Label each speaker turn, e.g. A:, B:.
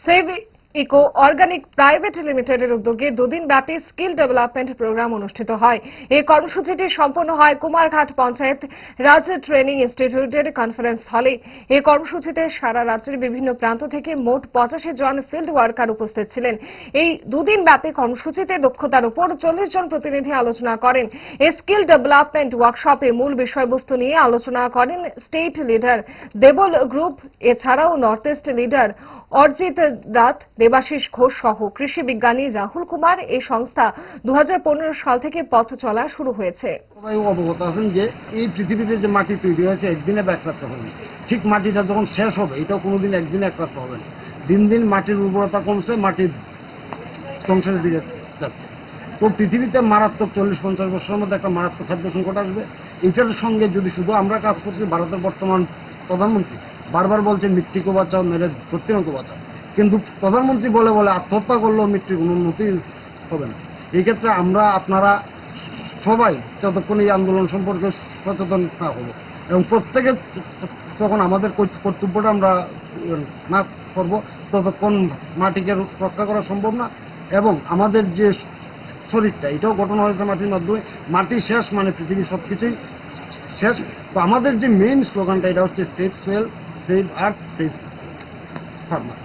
A: Save eco organic private লিমিটেডের উদ্যোগে দুদিন ব্যাপী স্কিল ডেভেলপমেন্ট প্রোগ্রাম অনুষ্ঠিত হয়। এই কর্মসূচিটি সম্পন্ন হয় কুমারঘাট পঞ্চায়েত রাজ ট্রেনিং ইনস্টিটিউটের কনফারেন্স হলে। এই কর্মসূচিতে সারা রাজ্যের বিভিন্ন প্রান্ত থেকে মোট 85 জন ফিল্ড ওয়ার্কার উপস্থিত ছিলেন। এই দুদিন ব্যাপী কর্মসূচিতে দক্ষতার উপর 40 জন প্রতিনিধি আলোচনা করেন। এই স্কিল ডেভেলপমেন্ট ওয়ার্কশপে মূল বিষয়বস্তু নিয়ে আলোচনা করেন স্টেট লিডার দেবল গ্রুপ, এছাড়াও নর্থ ইস্ট লিডার অর্জিত দাস, দেবাশিস ঘোষ সহ কৃষি বিজ্ঞানী রাহুল কুমার। এই সংস্থা 2015 সাল থেকে পথ চলা শুরু হয়েছে।
B: অবগত আছেন যে এই পৃথিবীতে যে মাটি তৈরি হয়েছে একদিনে এক রাত্রে হবে না। ঠিক মাটিটা যখন শেষ হবে এটাও কোনোদিন একদিনে এক রাত্রে হবে না। দিন দিন মাটির উর্বরতা কমছে, মাটির ধ্বংসের দিকে যাচ্ছে। তো পৃথিবীতে মারাত্মক 40-50 বছরের মধ্যে একটা মারাত্মক খাদ্য সংকট আসবে। এটার সঙ্গে যদি শুধু আমরা কাজ করছি, ভারতের বর্তমান প্রধানমন্ত্রী বারবার বলছেন মিট্টিকে বাঁচাও, মেরে ধরতিকে বাঁচাও, কিন্তু প্রধানমন্ত্রী বলে বলে আত্মহত্যা করলেও মৃত্যুর কোনো উন্নতি হবে না। এই ক্ষেত্রে আপনারা সবাই যতক্ষণ এই আন্দোলন সম্পর্কে সচেতন না হব এবং প্রত্যেকে তখন আমাদের কর্তব্যটা আমরা না করব, ততক্ষণ মাটিকে রক্ষা করা সম্ভব না। এবং আমাদের যে শরীরটা এটাও গঠন হয়েছে মাটির মাধ্যমে, মাটি শেষ মানে পৃথিবীর সবকিছুই শেষ। তো আমাদের যে মেইন স্লোগানটা এটা হচ্ছে save soil, save earth, save farmer.